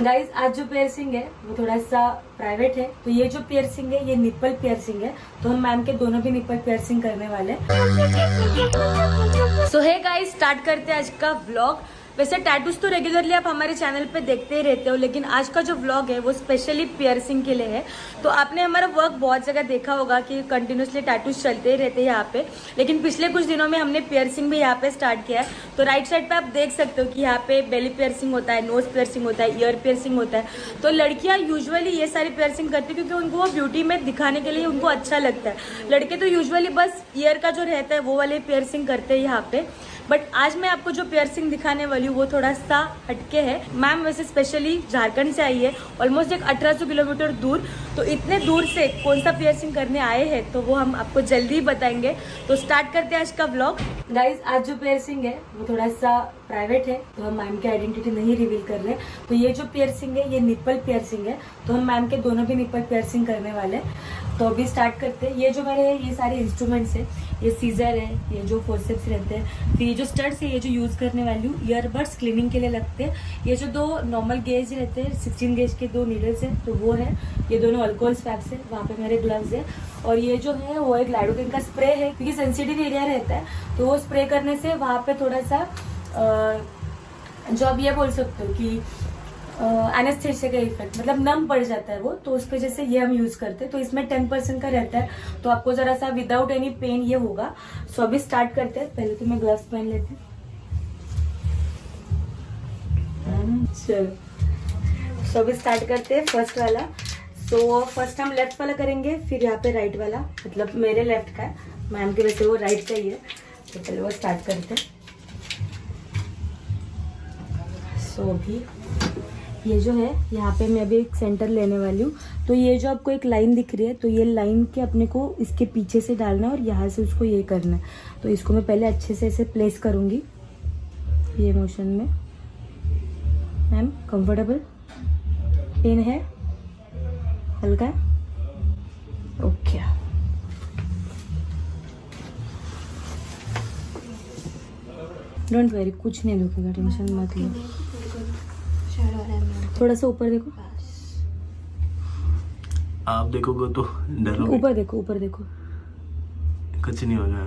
Guys आज जो piercing है वो थोड़ा सा प्राइवेट है। तो ये जो पियर्सिंग है ये निप्पल पियर्सिंग है। तो हम मैम के दोनों भी निप्पल पियर्सिंग करने वाले हैं। सो हे गाइज स्टार्ट करते हैं आज का व्लॉग। वैसे टैटूज तो रेगुलरली आप हमारे चैनल पे देखते ही रहते हो, लेकिन आज का जो व्लॉग है वो स्पेशली पियर्सिंग के लिए है। तो आपने हमारा वर्क बहुत जगह देखा होगा कि कंटिन्यूसली टैटूज चलते ही रहते हैं यहाँ पे, लेकिन पिछले कुछ दिनों में हमने पियर्सिंग भी यहाँ पे स्टार्ट किया है। तो राइट साइड पे आप देख सकते हो कि यहाँ पे बेली पियर्सिंग होता है, नोज पियर्सिंग होता है, ईयर पियर्सिंग होता है। तो लड़कियाँ यूजुअली ये सारी पियर्सिंग करती है क्योंकि उनको वो ब्यूटी में दिखाने के लिए उनको अच्छा लगता है। लड़के तो यूजुअली बस ईयर का जो रहता है वो वाले पियर्सिंग करते हैं यहाँ पे। बट आज मैं आपको जो पियर्सिंग दिखाने वाली हूँ वो थोड़ा सा हटके है। मैम वैसे स्पेशली झारखंड से आई है, ऑलमोस्ट एक 1800 किलोमीटर दूर। तो इतने दूर से कौन सा पियर्सिंग करने आए हैं तो वो हम आपको जल्दी ही बताएंगे। तो स्टार्ट करते हैं आज का व्लॉग। गाइज आज जो पियर्सिंग है वो थोड़ा सा प्राइवेट है, तो हम मैम की आइडेंटिटी नहीं रिवील कर रहे। तो ये जो पियर्सिंग है ये निप्पल पियर्सिंग है। तो हम मैम के दोनों भी निप्पल पियर्सिंग करने वाले हैं। तो अभी स्टार्ट करते हैं। ये जो मेरे ये सारे इंस्ट्रूमेंट्स है, ये सीजर है, ये जो फोर्सेप्स रहते हैं, फिर ये जो स्टड्स है ये जो यूज करने वाली हूँ, ईयरबड्स क्लीनिंग के लिए लगते हैं। ये जो दो नॉर्मल गेज रहते हैं 16 गेज के दो नीडल्स है तो वो है। ये दोनों अल्कोहल स्वैब्स है, वहाँ पे मेरे ग्लव्स है। और ये जो है वो एक लाइडोकेन का स्प्रे है, क्योंकि सेंसिटिव एरिया रहता है तो वो स्प्रे करने से वहाँ पे थोड़ा सा जो आप ये बोल सकते हो कि एनेस्थेसिया का इफेक्ट, मतलब नम पड़ जाता है वो, तो उस वजह से ये हम यूज करते हैं। तो इसमें 10% का रहता है, तो आपको जरा सा विदाउट एनी पेन ये होगा। सो अभी स्टार्ट करते हैं। पहले तो मैं ग्लव्स पहन लेती हूँ। चलो सो अभी स्टार्ट करते हैं फर्स्ट वाला। सो फर्स्ट हम लेफ्ट वाला करेंगे, फिर यहाँ पे राइट वाला, मतलब मेरे लेफ्ट का है, मैम के वैसे वो राइट का ही है। तो पहले वो स्टार्ट करते हैं। सो अभी ये जो है यहाँ पे मैं अभी एक सेंटर लेने वाली हूँ। तो ये जो आपको एक लाइन दिख रही है, तो ये लाइन के अपने को इसके पीछे से डालना है और यहाँ से उसको ये करना है। तो इसको मैं पहले अच्छे से ऐसे प्लेस करूँगी ये मोशन में। Ma'am comfortable? पेन है? हल्का है? ओके। डोंट वरी, कुछ नहीं दुखेगा, टेंशन मत लो। थोड़ा सा ऊपर देखो, आप देखोगे तो डरोगे। ऊपर देखो, ऊपर देखो। कुछ नहीं होगा,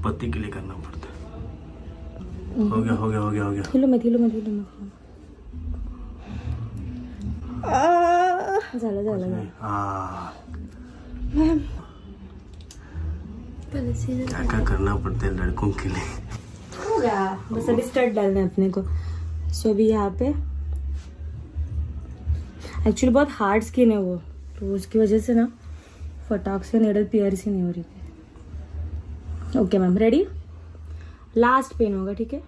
पति के लिए करना पड़ता है। हो गया हो गया हो गया हो गया। हिलो मत, हिलो मत, हिलो मत। झालं झालं झालं। क्या क्या करना पड़ता है लड़कों के लिए। हो गया, बस अभी स्टड डालना है अपने को। सो अभी यहाँ पे एक्चुअली बहुत हार्ड स्किन है वो, तो उसकी वजह से ना फटाक से नेडल पियर्स ही नहीं हो रही थी। Okay ma'am, ready? Last pen होगा, ठीक है?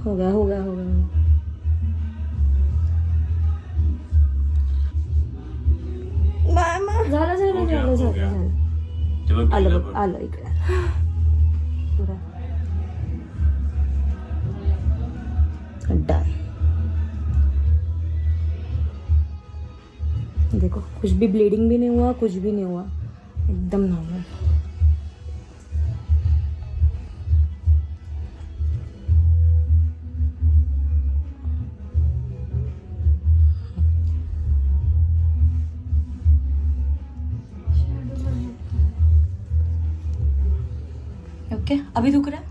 हो गया हो गया हो गया। झालं झालं झालं झालं झालं। आलं बघ, आलं इकडे पुरा डन। देखो कुछ भी ब्लीडिंग भी नहीं हुआ, कुछ भी नहीं हुआ, एकदम नॉर्मल। ओके अभी दुख रहा है?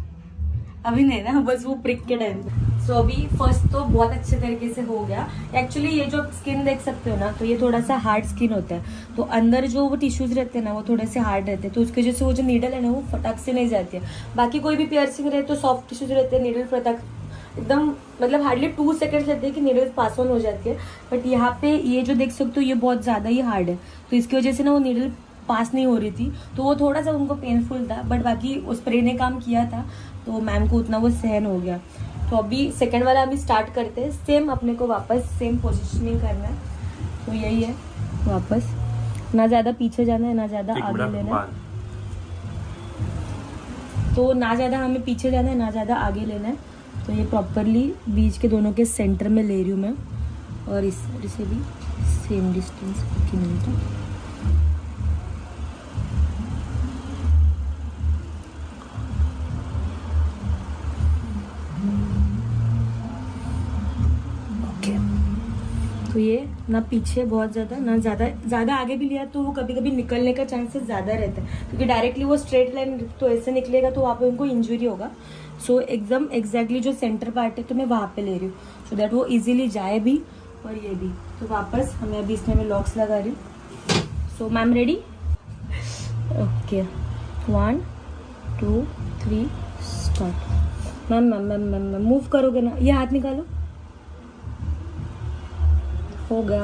अभी नहीं ना, बस वो प्रिक के टाइम पे। सो अभी फर्स्ट तो बहुत अच्छे तरीके से हो गया। एक्चुअली ये जो स्किन देख सकते हो ना, तो ये थोड़ा सा हार्ड स्किन होता है। तो अंदर जो वो टिश्यूज रहते हैं ना वो थोड़े से हार्ड रहते हैं, तो उसकी वजह से वो जो नीडल है ना वो फटाक से नहीं जाती है। बाकी कोई भी पियर्सिंग रहे तो सॉफ्ट टिश्यूज रहते हैं, नीडल फटाक एकदम मतलब हार्डली 2 सेकेंड्स लगते हैं कि नीडल पास ऑन हो जाती है। बट यहाँ पे ये जो देख सकते हो ये बहुत ज़्यादा ही हार्ड है, तो इसकी वजह से ना वो नीडल पास नहीं हो रही थी, तो वो थोड़ा सा उनको पेनफुल था। बट बाकी उस स्प्रे ने काम किया था, तो मैम को उतना वो सहन हो गया। तो अभी सेकंड वाला अभी स्टार्ट करते हैं। सेम अपने को वापस सेम पोजीशनिंग करना है। तो यही है, वापस ना ज़्यादा पीछे जाना है ना ज़्यादा आगे लेना है। तो ना ज़्यादा हमें पीछे जाना है ना ज़्यादा आगे लेना है। तो ये प्रॉपरली बीच के दोनों के सेंटर में ले रही हूँ मैं, और इस तरह से भी सेम डिस्टेंस की मिनट. तो ये ना पीछे बहुत ज़्यादा ना ज़्यादा आगे भी लिया तो वो कभी कभी निकलने का चांसेस ज़्यादा रहता है, क्योंकि डायरेक्टली वो स्ट्रेट लाइन तो ऐसे निकलेगा तो वहाँ पे उनको इंजरी होगा. सो एकदम एग्जैक्टली जो सेंटर पार्ट है तो मैं वहाँ पे ले रही हूँ, सो दैट वो इजीली जाए भी और ये भी. तो वापस हमें अभी इसमें मैं लॉक्स लगा रही हूँ. So ma'am ready? Okay 1 2 3 start. Ma'am ma'am ma'am ma'am move करोगे ना, ये हाथ निकालो. हो गया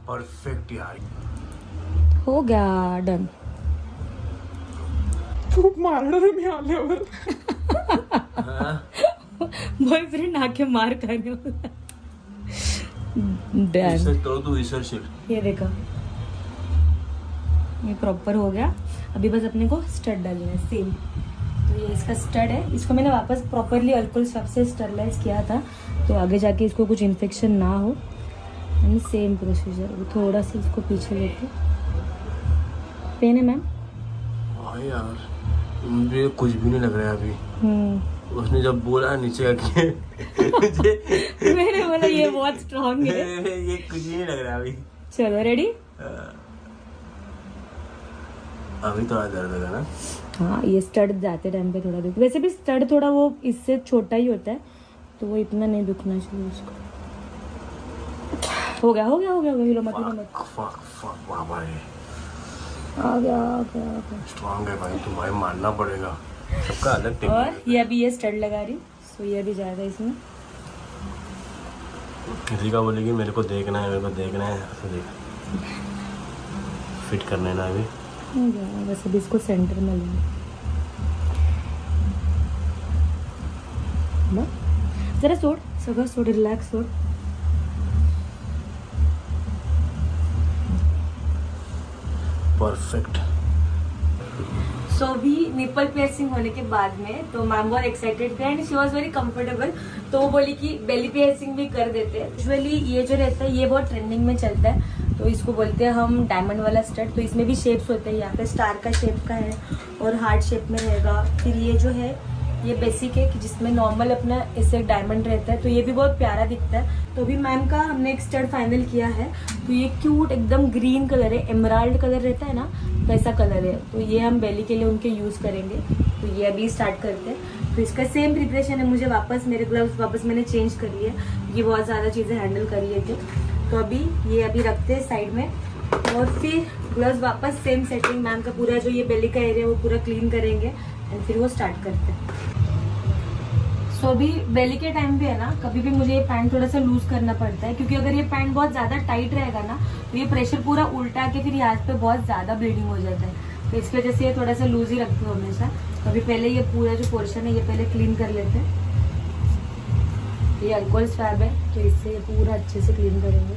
परफेक्ट यार, हो गया डन. खूप मारणार मी आल्यावर. बॉयफ्रेंड आके मार खाने वाला. डन. तो तू विसरशील. ये देखो ये प्रॉपर हो गया. अभी बस अपने को स्टड डालना है सेम. तो ये इसका स्टड है, इसको मैंने वापस प्रॉपरली अल्कोहल स्वैप से स्टरलाइज किया था, तो आगे जाके इसको कुछ इन्फेक्शन ना हो. And same procedure. थोड़ा सा इसको पीछे लेके. पेन है मैम? हाँ यार मुझे कुछ भी नहीं लग रहा है अभी. उसने जब बोला नीचे का मुझे मैंने बोला ये बहुत स्ट्रांग है. ये कुछ भी नहीं लग रहा अभी. चलो रेडी? अभी थोड़ा दर्द होगा ना. हाँ ये स्टड जाते टाइम पे थोड़ा दुख. वैसे भी स्टड थोड़ा वो इससे छोटा ही होता है तो वो इतना नहीं दुखना चाहिए उसको. हो गया हो गया हो गया. हिलो मत हिलो मत. बाबा रे आ गया. स्ट्रांग है भाई. तू भाई मानना पड़ेगा. सबका अलग टेक्निक. और ये अभी ये स्टड लगा रही हूँ, सो ये भी जाएगा इसमें. किसी का बोलेगी मेरे को देखना है ऐसे देख. फिट करना है ना अभी. हो गया. बस अभी इसको सेंटर में लेंगे. जरा सोड सगळं सोड. रिलॅक्स सोड. परफेक्ट. सो अभी निपल पियर्सिंग होने के बाद में तो मैम बहुत एक्साइटेड थे and she was very comfortable. तो वो बोली कि बेली पियर्सिंग भी कर देते हैं. यूजुअली ये जो रहता है ये बहुत ट्रेंडिंग में चलता है, तो इसको बोलते हैं हम डायमंड वाला स्टड. तो इसमें भी शेप्स होते हैं. यहाँ पे स्टार का शेप का है और हार्ट शेप में रहेगा. फिर ये जो है ये बेसिक है कि जिसमें नॉर्मल अपना ऐसे डायमंड रहता है, तो ये भी बहुत प्यारा दिखता है. तो अभी मैम का हमने एक स्टड फाइनल किया है. तो ये क्यूट एकदम ग्रीन कलर है. एमराल्ड कलर रहता है ना वैसा कलर है. तो ये हम बेली के लिए उनके यूज़ करेंगे. तो ये अभी स्टार्ट करते हैं. तो इसका सेम प्रिपरेशन है. मुझे वापस मेरे ग्लव्स वापस मैंने चेंज कर लिए. ये बहुत ज़्यादा चीज़ें हैंडल कर लिए थे. तो अभी ये अभी रखते हैं साइड में और फिर ग्लव्स वापस सेम सेटिंग. मैम का पूरा जो ये बेली का एरिया वो पूरा क्लीन करेंगे एंड फिर वो स्टार्ट करते हैं. सो अभी बेली के टाइम भी है ना, कभी भी मुझे ये पैंट थोड़ा सा लूज करना पड़ता है, क्योंकि अगर ये पैंट बहुत ज़्यादा टाइट रहेगा ना तो ये प्रेशर पूरा उल्टा के फिर यहाँ पे बहुत ज़्यादा ब्लीडिंग हो जाता है. तो इसकी वजह से ये थोड़ा सा लूज ही रखती हूँ हमेशा. तो अभी पहले ये पूरा जो पोर्शन है ये पहले क्लीन कर लेते हैं. ये अल्कोहल स्वैब है तो इससे ये पूरा अच्छे से क्लीन करेंगे.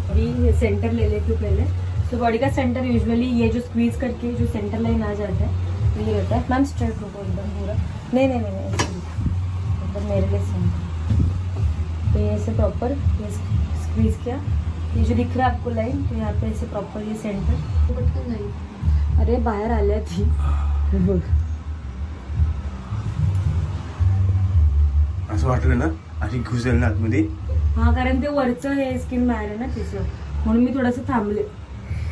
अभी ये सेंटर ले लेती हूँ पहले. तो बॉडी का सेंटर यूजुअली ये जो स्क्वीज करके जो सेंटर लाइन आ जाता है तो ये रहता है. मैम स्ट्रेट रुको एकदम पूरा. नहीं एकदम मेरे लिए सेंटर. तो ये ऐसे प्रॉपर ये स्क्वीज किया. ये जो दिख रहा है आपको लाइन, तो यहाँ पे ऐसे प्रॉपर ये सेंटर. पटकन नाही. अरे बाहेर आल्या ती बघ. असं वाटलं ना अशी घुसेल ना आतमध्ये. हाँ कारण ते वरचं हे स्किन बाहेर आहे ना तिचं, म्हणून मी थोडंसं थांबले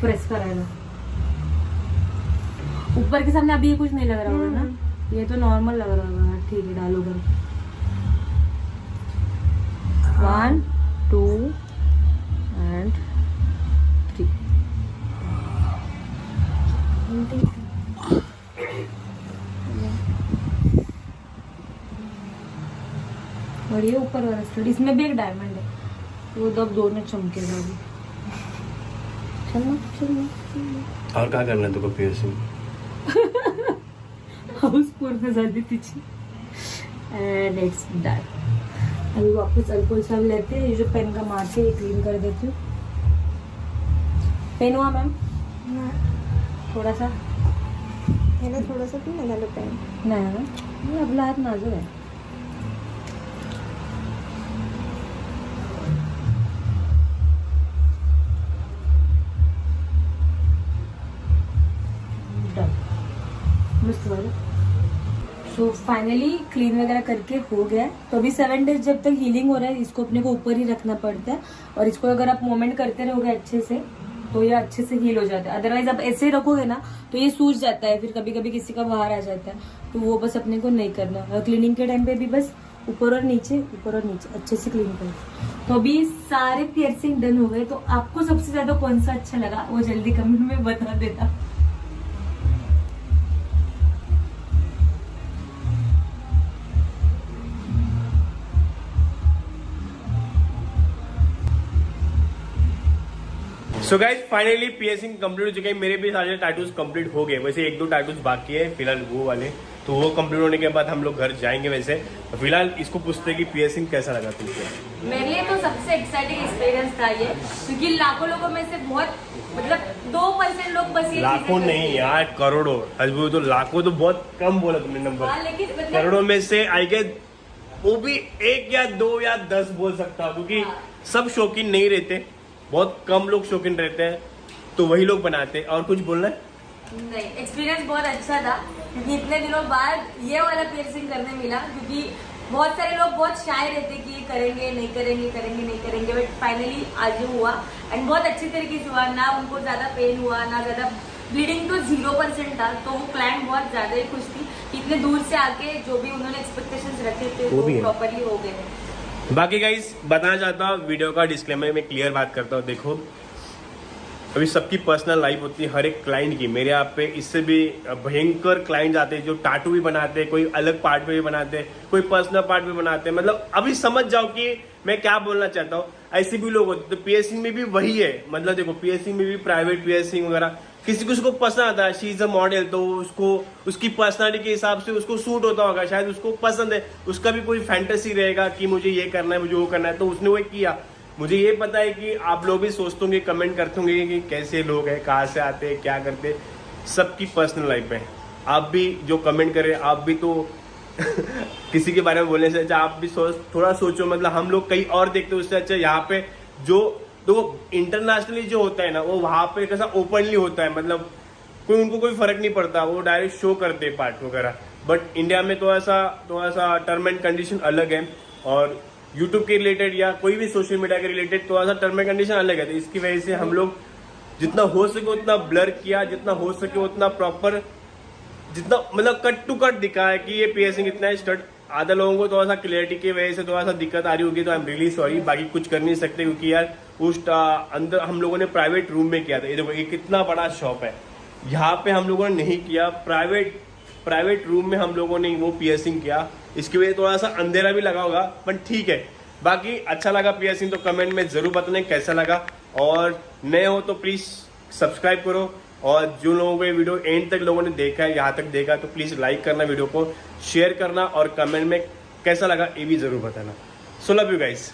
प्रेस करायला. ऊपर के सामने अभी ये कुछ नहीं लग रहा होगा ना. ये तो नॉर्मल लग रहा होगा. ठीक है डालो कर. 1 2 and 3. और ये ऊपर वाला स्टड इसमें भी एक डायमंड है, वो दब दोनों चमकेगा अभी. और काय करणार तुका पियर्सिंग. हाऊस पूर्ण झाली तिची. And it's done. अभी वापस अल्कोहल सब लेते हैं. ये जो पेन का मार्क है ये क्लीन कर देती हूँ. पेन हुआ मैम थोड़ा सा. थोड़ा सा भी नहीं पेन. नहीं ना, आपला हात नाजूक आहे. सो फाइनली क्लीन वगैरह करके हो गया है। तो अभी 7 डेज जब तक हीलिंग हो रहा है इसको अपने को ऊपर ही रखना पड़ता है, और इसको अगर आप मूवमेंट करते रहोगे अच्छे से तो ये अच्छे से हील हो जाता है। अदरवाइज आप ऐसे ही रखोगे ना तो ये सूज जाता है, फिर कभी कभी किसी का बाहर आ जाता है, तो वो बस अपने को नहीं करना। और क्लीनिंग के टाइम पे भी बस ऊपर और नीचे अच्छे से क्लीन करो। तो अभी सारे पियर्सिंग डन हो गए। तो आपको सबसे ज्यादा कौन सा अच्छा लगा वो जल्दी कमेंट में बता देना। So guys finally piercing complete हो चुके हैं। मेरे भी सारे टैटूज कंप्लीट हो गए, वैसे 1-2 टैटूज बाकी है फिलहाल वो वाले, तो वो कंप्लीट होने के बाद हम लोग घर जाएंगे। वैसे फिलहाल इसको पूछते हैं कि पियर्सिंग कैसा लगा तुमको। मेरे लिए तो सबसे एक्साइटिंग एक्सपीरियंस था ये, क्योंकि लाखों लोगों में से बहुत मतलब 2% लोग बस ये लाखों नहीं यार, करोड़ों। हजबू तो लाखों तो बहुत कम बोला तुमने नंबर, लेकिन मतलब करोड़ों में से आई गेस वो भी 1 या 2 या 10 बोल सकता हूँ, क्योंकि सब शौकीन नहीं रहते, बहुत कम लोग शौकीन रहते हैं, तो वही लोग बनाते हैं। और कुछ बोलना है? नहीं, एक्सपीरियंस बहुत अच्छा था, क्योंकि इतने दिनों बाद ये वाला पियर्सिंग करने मिला। क्योंकि बहुत सारे लोग बहुत शाय रहते कि ये करेंगे नहीं करेंगे, बट फाइनली आज हुआ एंड बहुत अच्छी तरीके से हुआ। ना उनको ज्यादा पेन हुआ, ना ज्यादा ब्लीडिंग, तो 0% था। तो वो क्लाइंट बहुत ज्यादा ही खुश थी कि इतने दूर से आके जो भी उन्होंने एक्सपेक्टेशंस रखे थे वो प्रॉपरली हो गए। बाकी गाइस बताना चाहता हूँ, वीडियो का डिस्क्लेमर में क्लियर बात करता हूँ। देखो अभी सबकी पर्सनल लाइफ होती है हर एक क्लाइंट की। मेरे यहाँ पे इससे भी भयंकर क्लाइंट आते हैं जो टाटू भी बनाते हैं, कोई अलग पार्ट पे भी बनाते हैं, कोई पर्सनल पार्ट पे बनाते हैं। मतलब अभी समझ जाओ कि मैं क्या बोलना चाहता हूँ। ऐसे भी लोग होते, तो पियर्सिंग में भी वही है। मतलब देखो पियर्सिंग में भी प्राइवेट पियर्सिंग वगैरह किसी को उसको पसंद आता है, शी इज अ मॉडल, तो उसको उसकी पर्सनालिटी के हिसाब से उसको सूट होता होगा, शायद उसको पसंद है, उसका भी कोई फैंटेसी रहेगा कि मुझे ये करना है, मुझे वो करना है, तो उसने वो किया। मुझे ये पता है कि आप लोग भी सोचते होंगे, कमेंट करते होंगे कि कैसे लोग हैं, कहाँ से आते हैं, क्या करते हैं, सबकी पर्सनल लाइफ है। आप भी जो कमेंट करें, आप भी तो किसी के बारे में बोलने से अच्छा आप भी थोड़ा सोचो। मतलब हम लोग कहीं और देखते हैं, उससे अच्छा यहाँ पे जो तो इंटरनेशनली जो होता है ना, वो वहां पे कैसा ओपनली होता है। मतलब उनको कोई फर्क नहीं पड़ता, वो डायरेक्ट शो करते हैं पार्ट वगैरह। बट इंडिया में तो ऐसा टर्म एंड कंडीशन अलग है, और यूट्यूब के रिलेटेड या कोई भी सोशल मीडिया के रिलेटेड थोड़ा सा टर्म एंड कंडीशन अलग है। तो इसकी वजह से हम लोग जितना हो सके उतना ब्लर किया, जितना हो सके उतना प्रॉपर, जितना मतलब कट टू कट दिखाया कि ये पियर्सिंग इतना स्टड। आधा लोगों को थोड़ा सा क्लियरिटी की वजह से थोड़ा सा दिक्कत आ रही होगी, तो आई एम रियली सॉरी। बाकी कुछ कर नहीं सकते, क्योंकि यार उस अंदर हम लोगों ने प्राइवेट रूम में किया था। ये देखो ये कितना बड़ा शॉप है, यहाँ पे हम लोगों ने नहीं किया, प्राइवेट रूम में हम लोगों ने वो पियर्सिंग किया। इसकी वजह से थोड़ा सा अंधेरा भी लगा होगा, पर ठीक है। बाकी अच्छा लगा पियर्सिंग तो कमेंट में जरूर बताना कैसा लगा, और नए हो तो प्लीज सब्सक्राइब करो। और जो लोगों को ये वीडियो एंड तक लोगों ने देखा है, यहाँ तक देखा, तो प्लीज लाइक करना, वीडियो को शेयर करना, और कमेंट में कैसा लगा ये भी जरूर बताना। So love you guys.